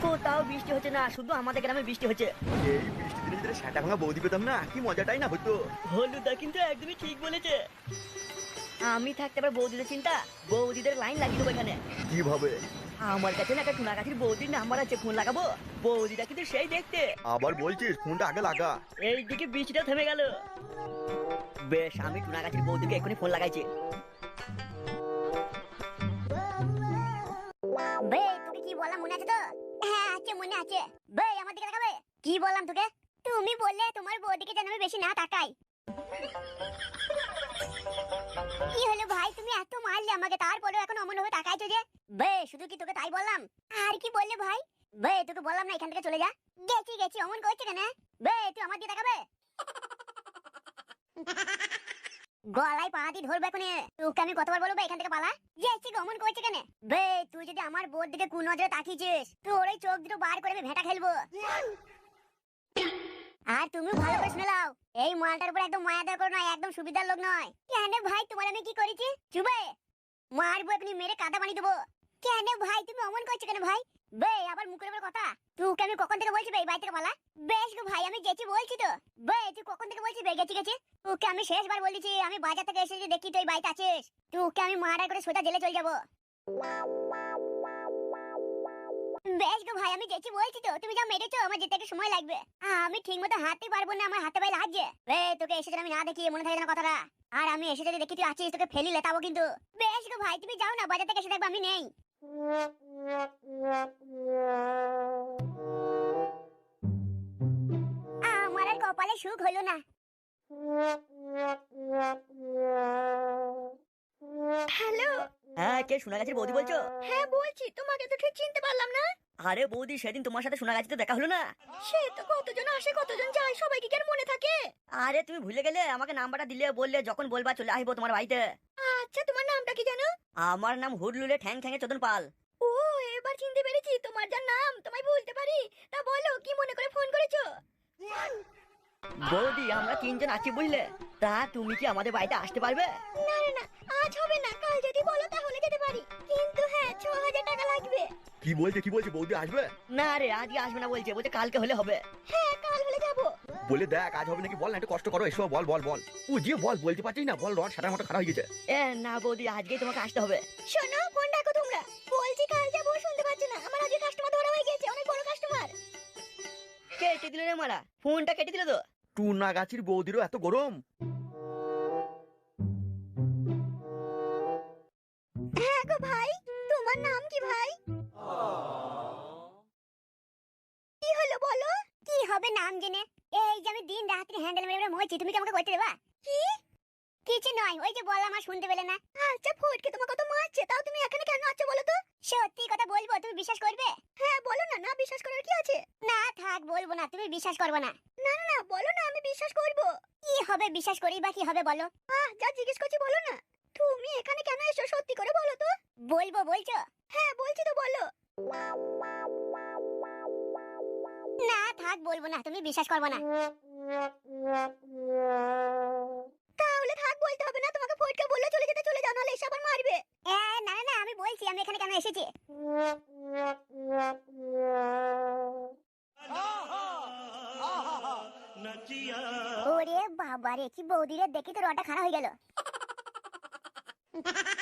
কোথাও বৃষ্টি হচ্ছে না, শুধু আমাদের গ্রামে বৃষ্টি হচ্ছে। এই বৃষ্টি দিনে যদি সেটা ভাঙা বৌদি পেতাম না, কি মজাটাই না হতো। হলুদা কিন্তু একদমই ঠিক বলেছে। আমি থাকতে আবার বৌদিদের চিন্তা, বৌদিদের লাইন লাগিয়ে দেবো এখানে। কিভাবে? আমার কাছে না একটা টুনাগাছির বৌদির নাম্বার আছে, ফোন লাগাবো। বৌদিটা কিন্তু সেই দেখতে। আবার বলছিস ফোনটা আগে লাগা। এইদিকে বৃষ্টিটা থেমে গেল। বেশ, আমি টুনাগাছির বৌদিকে এখনই ফোন লাগাইছি। বে, তোকে কি বললাম মনে আছে তো? হ্যাঁ আছে, মনে আছে। বে, আমার দিকে তাকাবে। কি বললাম তোকে? তুমি বললে তোমার বৌদিকে যেন আমি বেশি না তাকাই। কি হলো ভাই, তুমি এত মারলে আমাকে, তারপরেও এখন অমন ভাবে তাকাইছো যে? বে, শুধু কি তোকে তাই বললাম? আর কি বললে ভাই? বে, তোকে বললাম না এখান থেকে চলে যা। গেছি গেছি, অমন করছে কেন? বে, তুই আমার দিকে তাকাবে। গলায় পা দিয়ে ধরবে কোনে, তোকে আমি কতবার বলবো এখান থেকে পালা। গেছি গমন করছে কেন? বে, তুই যদি আমার বোর দিকে কোন নজরে তাকিয়েছিস, তোর ওই চোখ দুটো বার করে আমি ভেটা খেলবো। আর তুমি ভালো করে শুনে নাও, এই মালটার উপর একদম মায়া দেওয়া করো না, একদম সুবিধার লোক নয়। কেন ভাই, তোমার আমি কি করেছি? চুবে মারবো, এখনই মেরে কাদা বানিয়ে দেবো। কেন ভাই, তুমি অমন করছো কেন ভাই? বে, আবার মুখের উপর কথা। তুই আমি কখন থেকে বলছি বে, এই বাড়ি থেকে পালা। বেশ গো ভাই, আমি গেছি বলছি তো। বে, তুই কখন থেকে বলছিস বে গেছি গেছি? তোকে আমি শেষবার বলেছি, আমি বাজার থেকে এসে যদি দেখি তুই বাড়িতে আছিস, তোকে আমি মার্ডার করে সোজা জেলে চলে যাবো। বেশ গো ভাই, আমি গেছি বলছি তো, তুমি যা মেরেছো আমার যেতে একটু সময় লাগবে। আমি ঠিক মতো হাঁটতে পারবো না, আমার হাতে পায়ে লাগছে। বে, তোকে এসে যদি আমি না দেখি মনে থাকে না কথাটা। আর আমি এসে যদি দেখি তুই আছিস, তোকে ফেলি লেটাবো কিন্তু। বেশ গো ভাই, তুমি যাও না, বাজার থেকে এসে দেখবো আমি নেই। আমার আর কপালে সুখ হলো না। হ্যালো। হ্যাঁ, কে সোনাগাছির বৌদি বলছো? হ্যাঁ বলছি, তোমাকে তো ঠিক চিনতে পারলাম না। আরে বৌদি, সেদিন তোমার সাথে সোনাগাছিতে দেখা হলো না? সে তো কতজন আসে কতজন যায়, সবাইকে কি আর মনে থাকে? আরে তুমি ভুলে গেলে, আমাকে নাম্বারটা দিলে, বললে যখন বলবা চলে আসবো তোমার বাড়িতে। আচ্ছা, তোমার নামটা কি জানো? আমার নাম হুডলুলে ঠ্যাং ঠ্যাঙে চোদন পাল। ও, এবার চিনতে পেরেছি, তোমার যার নাম তোমায় বলতে পারি। তা বলো, কি মনে করে ফোন করেছো? বৌদি, আমরা তিনজন আছি বুঝলে। তা তুমি কি আমাদের বাড়িতে আসতে পারবে? না না না, আজ হবে না, কাল যদি বলো তাহলে যেতে পারি, কিন্তু হ্যাঁ 6,000 টাকা লাগবে। কি বলছে বৌদি আসবে? না রে, আজকে আসবে না বলছে, বলছে কালকে হলে হবে। হ্যাঁ, কাল হলে যাবো। বলে দেখ আজ হবে নাকি, বল না, একটু কষ্ট করো, এসো বল বল বল। ও যে বল, বলতে পারছিস না, বল, রড সাটার মতো খারাপ হয়ে গেছে। না বৌদি, আজকেই তোমাকে আসতে হবে। শোনো, ফোন রাখো তোমরা। বলছি কাল যাবো, শুনতে পাচ্ছ না? আমার আজকে কাস্টমার ধরা হয়ে গেছে, অনেক বড় কাস্টমার। কেটে দিল রে মারা, ফোনটা কেটে দিল তো। টুনাগাছির বৌদিরও এত গরম? হ্যাঁ গো ভাই, তোমার নাম কি ভাই? কি হলো বলো? কি হবে নাম জেনে? এই যে আমি দিন রাত্রি হ্যান্ডেল মেরে মেরে মরছি, তুমি কি আমাকে করতে দেবা? কি? কিছু নয়, ওই যে বললাম আর শুনতে পেলে না। আচ্ছা, ফটকে তোমাকে কত মারছে, তাও তুমি এখানে কেন আছো বলো তো? সত্যি কথা বলবো, তুমি বিশ্বাস করবে? হ্যাঁ বলো না, না বিশ্বাস করার কি আছে? না থাক, বলবো না, তুমি বিশ্বাস করবে না। না না না, বলো না, আমি বিশ্বাস করব। কি হবে বিশ্বাস করি বা কি হবে বলো? যা জিজ্ঞেস করছি বলো না। তুমি এখানে কেন এসো, সত্যি করে বলো তো। বলবো বলছো? হ্যাঁ বলছি তো, বলো। না থাক, বলবো না, তুমি বিশ্বাস করবে না। তাহলে থাক, বলতে হবে না, তোমাকে ফটকে বললে চলে যেতে, চলে যাও, নাহলে এসে আবার মারবে। না না না, আমি বলছি আমি এখানে কেন এসেছি। ওরে বাবা রে, কি বৌদিরে দেখি তো রটা খারাপ হয়ে গেল।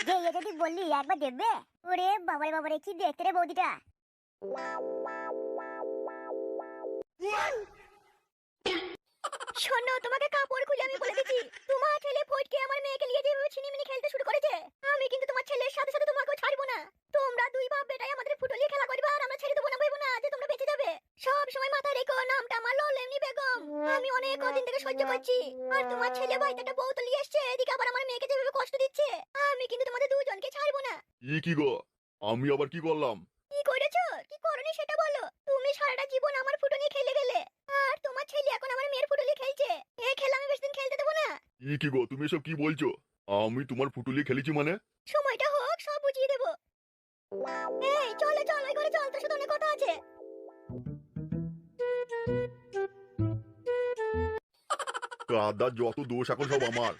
যে এ যদি বললি একবার দেখবে। ওরে বাবারে বাবারে, কি দেখতে রে বৌদিটা। শোনো, তোমাকে কাপড় খুলে আমি বলে দিচ্ছি, তোমার ছেলে ফটকে আমার মেয়েকে নিয়ে যেভাবে ছিনিমিনি খেলতে শুরু করেছে, আমি কিন্তু তোমার ছেলের সাথে সাথে তোমাকেও ছাড়বো না। তোমরা দুই বাপ বেটাই আমাদের ফুটলিয়ে খেলা করবে, আর আমরা ছেড়ে দেবো না, ভেবো না যে তোমরা বেঁচে যাবে। সব সময় মাথায় রেখো, নামটা আমার ললেমনি বেগম। আমি অনেক কদিন থেকে সহ্য করছি, আর তোমার ছেলে বাড়িতে একটা বউ তো নিয়ে এসছে, এদিকে আবার আমার মেয়েকে যেভাবে কষ্ট দিচ্ছে, আমি কিন্তু তোমাদের দুজনকে ছাড়বো না। কি গো, আমি আবার কি করলাম? কি করেছো কি করনি সেটা বলো। তুমি সারাটা জীবন আমার ফুটো নিয়ে খেলে গেলে, আর তোমার ছেলে এখন আমার মেয়ের ফুটো নিয়ে খেলছে। এই খেলা আমি বেশি দিন খেলতে দেবো না। কি গো, তুমি এসব কি বলছো? আমি তোমার ফুটুলি খেলেছি মানে? সময়টা হোক, সব বুঝিয়ে দেবো। এই চলো চলো, ওই ঘরে চল, তোর সাথে অনেক কথা আছে। কাদার যত দোষ এখন সব আমার।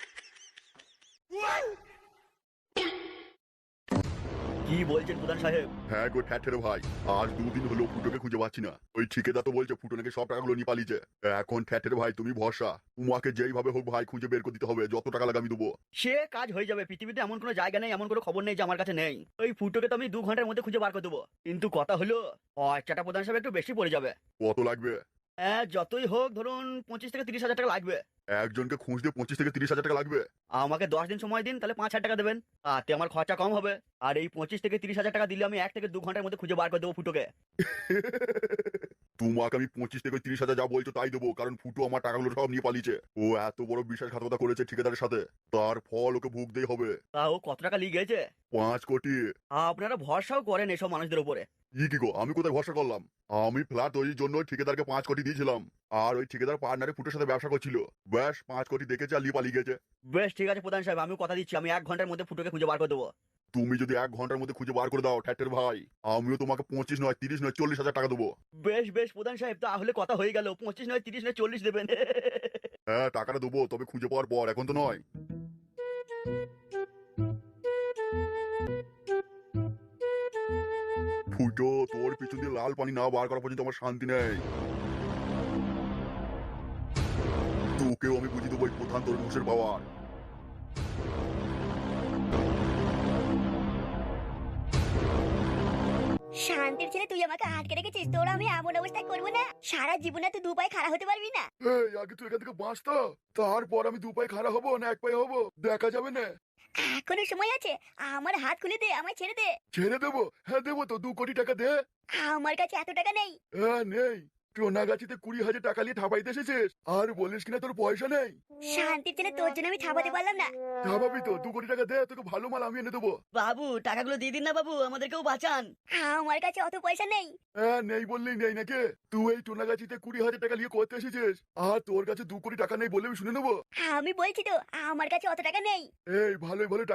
কি কি বলছেন প্রধান সাহেব? হ্যাঁ গো ঠ্যাঠের ভাই, আজ 2 দিন হলো ফুটোকে খুঁজে পাচ্ছি না। ওই ঠিকাদার তো বলছে ফুটো নাকি সব টাকাগুলো নিয়ে পালিয়েছে। এখন ঠ্যাঠের ভাই তুমি ভরসা, তোমাকে যেইভাবে হোক ভাই খুঁজে বের করে দিতে হবে, যত টাকা লাগে আমি দেবো। সে কাজ হয়ে যাবে। পৃথিবীতে এমন কোনো জায়গা নেই, এমন কোনো খবর নেই যে আমার কাছে নেই। ওই ফুটোকে তো আমি 2 ঘন্টার মধ্যে খুঁজে বার করে দেবো। কিন্তু কথা হলো খরচাটা প্রধান সাহেব একটু বেশি পড়ে যাবে। কত লাগবে? হ্যাঁ, যতই হোক ধরুন 25 থেকে 30 হাজার টাকা লাগবে। একজনকে খুঁজতে 25 থেকে 30 হাজার টাকা লাগবে? আমাকে 10 দিন সময় দিন, তাহলে 5,000 টাকা দেবেন। তাতে আমার খরচা কম হবে। আর এই 25 থেকে 30 হাজার টাকা দিলে আমি 1 থেকে 2 ঘন্টার মধ্যে খুঁজে বার করে দেবো ফুটোকে। তোমাকে আমি 25 থেকে 30 হাজার যা বলছো তাই দেবো, কারণ ফুটো আমার টাকাগুলো সব নিয়ে পালিয়েছে। ও এত বড় বিশ্বাসঘাতকতা করেছে ঠিকাদারের সাথে, তার ফল ওকে ভুগতেই হবে। তা ও কত টাকা লিয়ে গেছে? 5 কোটি। আপনারা ভরসাও করেন এসব মানুষদের উপরে। কি গো, আমি কোথায় ভরসা করলাম? আমি ফ্ল্যাট তৈরির জন্য ঠিকাদারকে 5 কোটি দিয়েছিলাম, আর ওই ঠিকাদার পার্টনারে ফুটোর সাথে ব্যবসা করছিল। ব্যাস 5 কোটি দেখেছে আর নিয়ে পালিয়ে গেছে। বেশ ঠিক আছে প্রধান সাহেব, আমিও কথা দিচ্ছি আমি 1 ঘন্টার মধ্যে ফুটোকে খুঁজে বার করে দেবো। তুমি যদি 1 ঘন্টার মধ্যে খুঁজে বার করে দাও ঠ্যাটের ভাই, আমিও তোমাকে 25 নয় 30 নয় 40 হাজার টাকা দেবো। বেশ বেশ প্রধান সাহেব, তাহলে কথা হয়ে গেল। 25 নয় 30 নয় 40 দেবেন। হ্যাঁ টাকাটা দেবো, তবে খুঁজে পাওয়ার পর, এখন তো নয়। ফুটো, তোর পিছন দিয়ে লাল পানি না বার করা পর্যন্ত আমার শান্তি নেই। তোকেও আমি বুঝিয়ে দেবো এই প্রধান তোর মুখের পাওয়ার। শান্তির ছেলে, তুই আমাকে আটকে রেখেছিস। তোরা আমি এমন অবস্থায় করবো না, সারা জীবনে তুই 2 পায়ে খাড়া হতে পারবি না। এই আগে তুই এখান থেকে বাঁচতো, তারপর আমি 2 পায়ে খাড়া হবো না 1 পায়ে হবো দেখা যাবে না। এখনো সময় আছে, আমার হাত খুলে দে, আমায় ছেড়ে দে। ছেড়ে দেবো? হ্যাঁ দেবো তো, 2 কোটি টাকা দে। আমার কাছে এত টাকা নেই। হ্যাঁ নেই? টোনাগাছিতে 20,000 টাকা নিয়ে ঠাপাইতে এসেছিস, আর বলিস কিনা তোর পয়সা নেই। শান্তির ছেলে, তোর জন্য আমি থামাতে পারলাম না। ঠাপাবি তো, 2 কোটি টাকা দে, তোকে ভালো মাল আমি এনে দেবো। বাবু টাকাগুলো দিয়ে দিন না বাবু, আমাদেরকেও বাঁচান। আমার কাছে অত পয়সা নেই। হ্যাঁ নেই বললেই নেই নাকি? তুই এই টোনাগাছিতে 20,000 টাকা নিয়ে করতে এসেছিস, আর তোর কাছে 2 কোটি টাকা নেই বলে আমি শুনে নেবো? আমি বলছি তো, আমার কাছে অত টাকা নেই। এই ভালোই ভালো টাকা